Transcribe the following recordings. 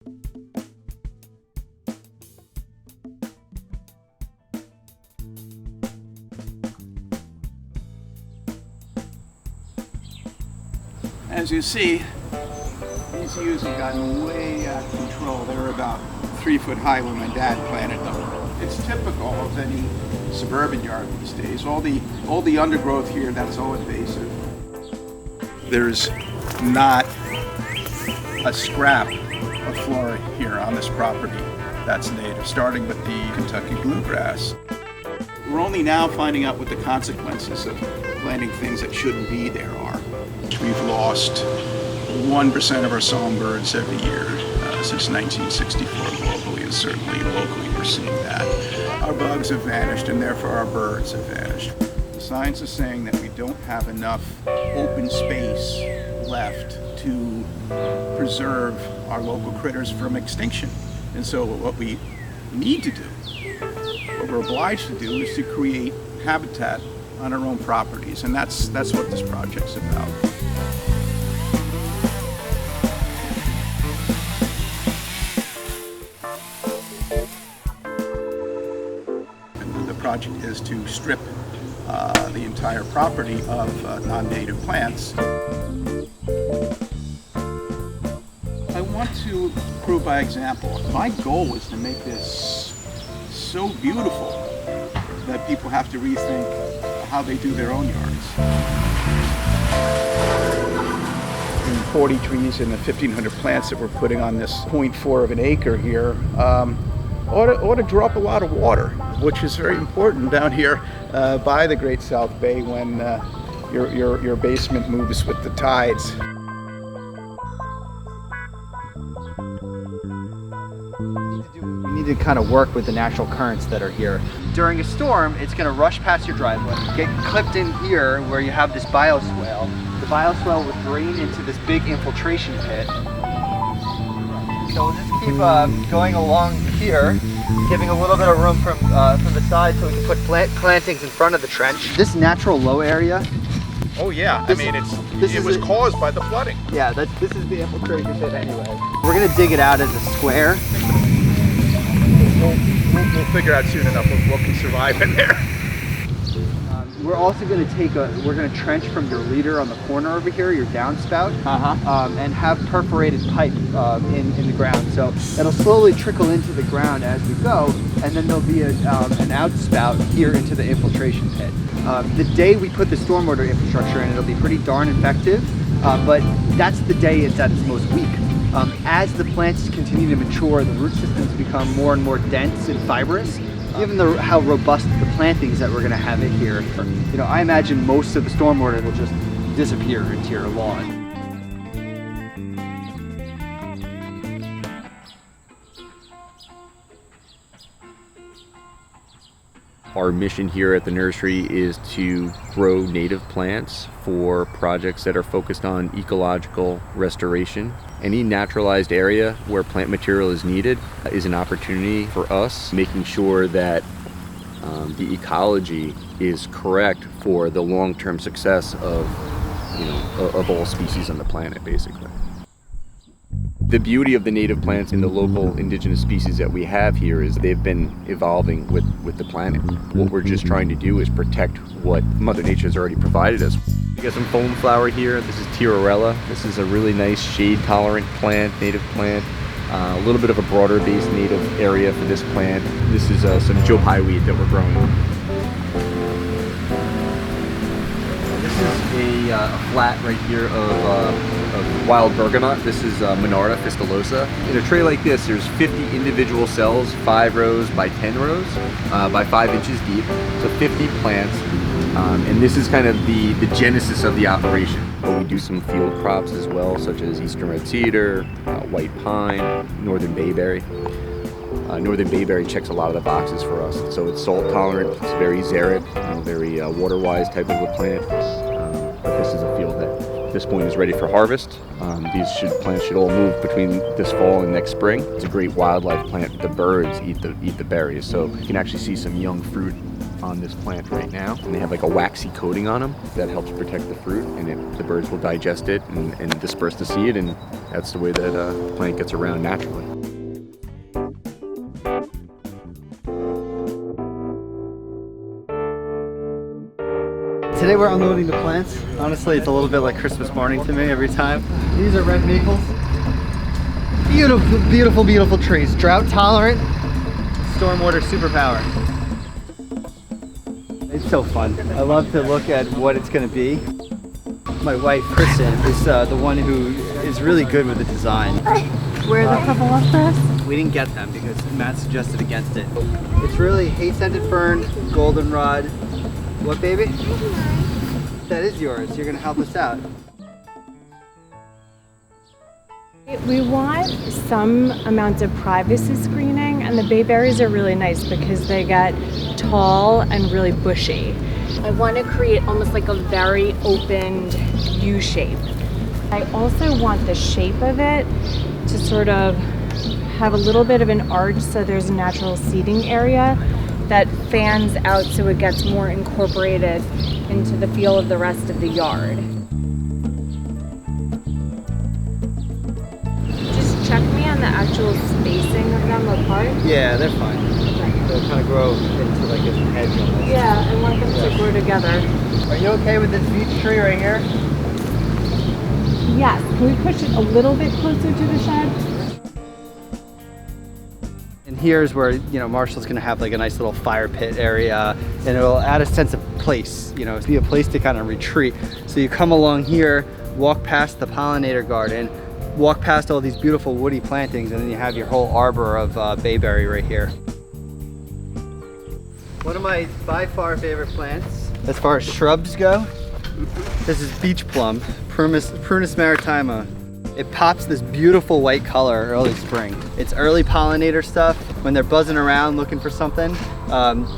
As you see, these yews have gotten way out of control. They were about 3 foot high when my dad planted them. It's typical of any suburban yard these days. All the undergrowth here, that's all invasive. There's not a scrap of flora here on this property that's native, starting with the Kentucky bluegrass. We're only now finding out what the consequences of planting things that shouldn't be there are. We've lost 1% of our songbirds every year since 1964 globally, and certainly locally we're seeing that. Our bugs have vanished, and therefore our birds have vanished. The science is saying that we don't have enough open space left to preserve our local critters from extinction. And so what we need to do, what we're obliged to do, is to create habitat on our own properties, and that's what this project's about. The project is to strip the entire property of non-native plants. I want to prove by example. My goal was to make this so beautiful that people have to rethink how they do their own yards. And 40 trees and the 1,500 plants that we're putting on this 0.4 of an acre here ought to draw up a lot of water, which is very important down here by the Great South Bay when your basement moves with the tides. We need to kind of work with the natural currents that are here. During a storm, it's going to rush past your driveway, get clipped in here where you have this bioswale. The bioswale will drain into this big infiltration pit. So we'll just keep going along here, giving a little bit of room from the side so we can put plantings in front of the trench. This natural low area. Oh yeah, it was caused by the flooding. Yeah, this is the infiltration pit anyway. We're going to dig it out as a square. We'll figure out soon enough what can survive in there. We're also going to we're going to trench from your leader on the corner over here, your downspout, and have perforated pipe in the ground. So it'll slowly trickle into the ground as we go, and then there'll be an outspout here into the infiltration pit. The day we put the stormwater infrastructure in, it'll be pretty darn effective, but that's the day it's at its most weak. As the plants continue to mature, the root systems become more and more dense and fibrous. Given how robust the plantings that we're going to have in here, I imagine most of the stormwater will just disappear into your lawn. Our mission here at the nursery is to grow native plants for projects that are focused on ecological restoration. Any naturalized area where plant material is needed is an opportunity for us, making sure that the ecology is correct for the long-term success of all species on the planet, basically. The beauty of the native plants and the local indigenous species that we have here is they've been evolving with the planet. What we're just trying to do is protect what Mother Nature has already provided us. We got some foam flower here. This is Tirarella. This is a really nice shade-tolerant plant, native plant. A little bit of a broader based native area for this plant. This is some Pye Weed that we're growing. This is a flat right here of wild bergamot. This is Monarda fistulosa. In a tray like this, there's 50 individual cells, 5 rows by 10 rows, by 5 inches deep. So 50 plants. And this is kind of the genesis of the operation. But we do some field crops as well, such as eastern red cedar, white pine, northern bayberry. Northern bayberry checks a lot of the boxes for us. So it's salt tolerant, it's very xeric, very water-wise type of a plant. But this is a field that at this point is ready for harvest. These plants should all move between this fall and next spring. It's a great wildlife plant. The birds eat the berries, so you can actually see some young fruit on this plant right now, and they have like a waxy coating on them that helps protect the fruit, and the birds will digest it and disperse the seed, and that's the way that the plant gets around naturally. Today we're unloading the plants. Honestly, it's a little bit like Christmas morning to me every time. These are red maples. Beautiful, beautiful, beautiful trees. Drought tolerant, stormwater superpower. It's so fun. I love to look at what it's going to be. My wife, Kristen, is the one who is really good with the design. Where are the purple lustrous? We didn't get them because Matt suggested against it. It's really Scented Fern, Goldenrod. What, baby? That is yours. You're going to help us out. We want some amount of privacy screening, and the bayberries are really nice because they get tall and really bushy. I want to create almost like a very opened U shape. I also want the shape of it to sort of have a little bit of an arch so there's a natural seating area that fans out so it gets more incorporated into the feel of the rest of the yard. Just check me on the actual spacing of them apart. Yeah, they're fine. Okay. They'll kind of grow into like a hedge almost. Yeah, I want them to grow together. Are you okay with this beech tree right here? Yes, can we push it a little bit closer to the shed? And here's where, you know, Marshall's gonna have like a nice little fire pit area, and it'll add a sense of place, you know, it's be a place to kind of retreat. So you come along here, walk past the pollinator garden, walk past all these beautiful woody plantings, and then you have your whole arbor of bayberry right here. One of my by far favorite plants, as far as shrubs go, this is beech plum, Prunus maritima. It pops this beautiful white color early spring. It's early pollinator stuff. When they're buzzing around looking for something,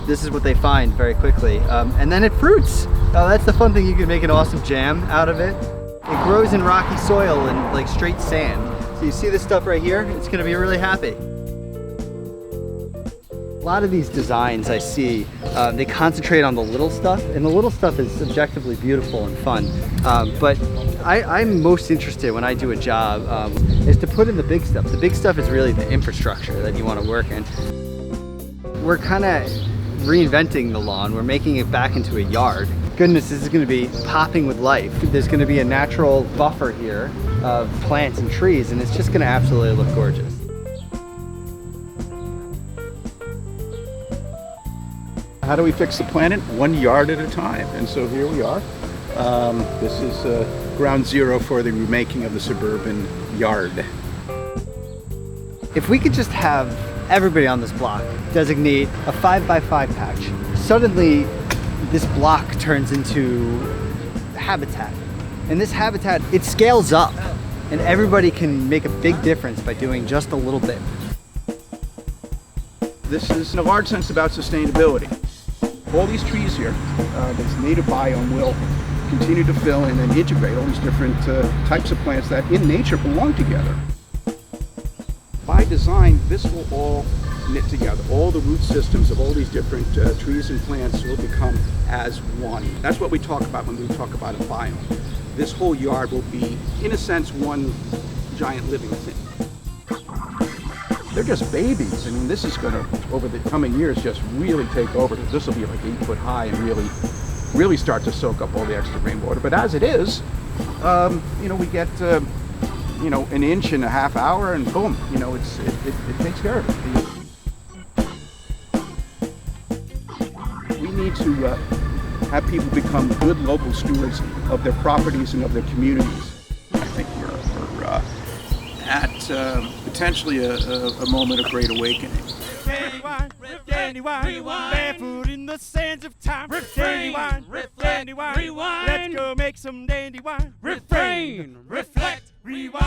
this is what they find very quickly. And then it fruits. Oh, that's the fun thing. You can make an awesome jam out of it. It grows in rocky soil and like straight sand. So you see this stuff right here? It's gonna be really happy. A lot of these designs I see, they concentrate on the little stuff, and the little stuff is subjectively beautiful and fun. But I'm most interested when I do a job is to put in the big stuff. The big stuff is really the infrastructure that you want to work in. We're kind of reinventing the lawn. We're making it back into a yard. Goodness, this is going to be popping with life. There's going to be a natural buffer here of plants and trees, and it's just going to absolutely look gorgeous. How do we fix the planet? 1 yard at a time. And so here we are. This is ground zero for the remaking of the suburban yard. If we could just have everybody on this block designate a 5x5 patch, suddenly this block turns into habitat. And this habitat, it scales up, and everybody can make a big difference by doing just a little bit. This is in a large sense about sustainability. All these trees here, this native biome will continue to fill in and integrate all these different types of plants that in nature belong together. By design, this will all knit together. All the root systems of all these different trees and plants will become as one. That's what we talk about when we talk about a biome. This whole yard will be, in a sense, one giant living thing. They're just babies. I mean, this is going to, over the coming years, just really take over. This will be like 8 foot high and really start to soak up all the extra rainwater. But as it is, you know, we get, you know, an inch in a half hour, and boom, you know, it takes care of it. We need to have people become good local stewards of their properties and of their communities. I think we're at potentially a moment of great awakening. Barefoot in the sands of time. Dandelion, dandelion, let's go make some dandelion. Refrain, reflect, rewind.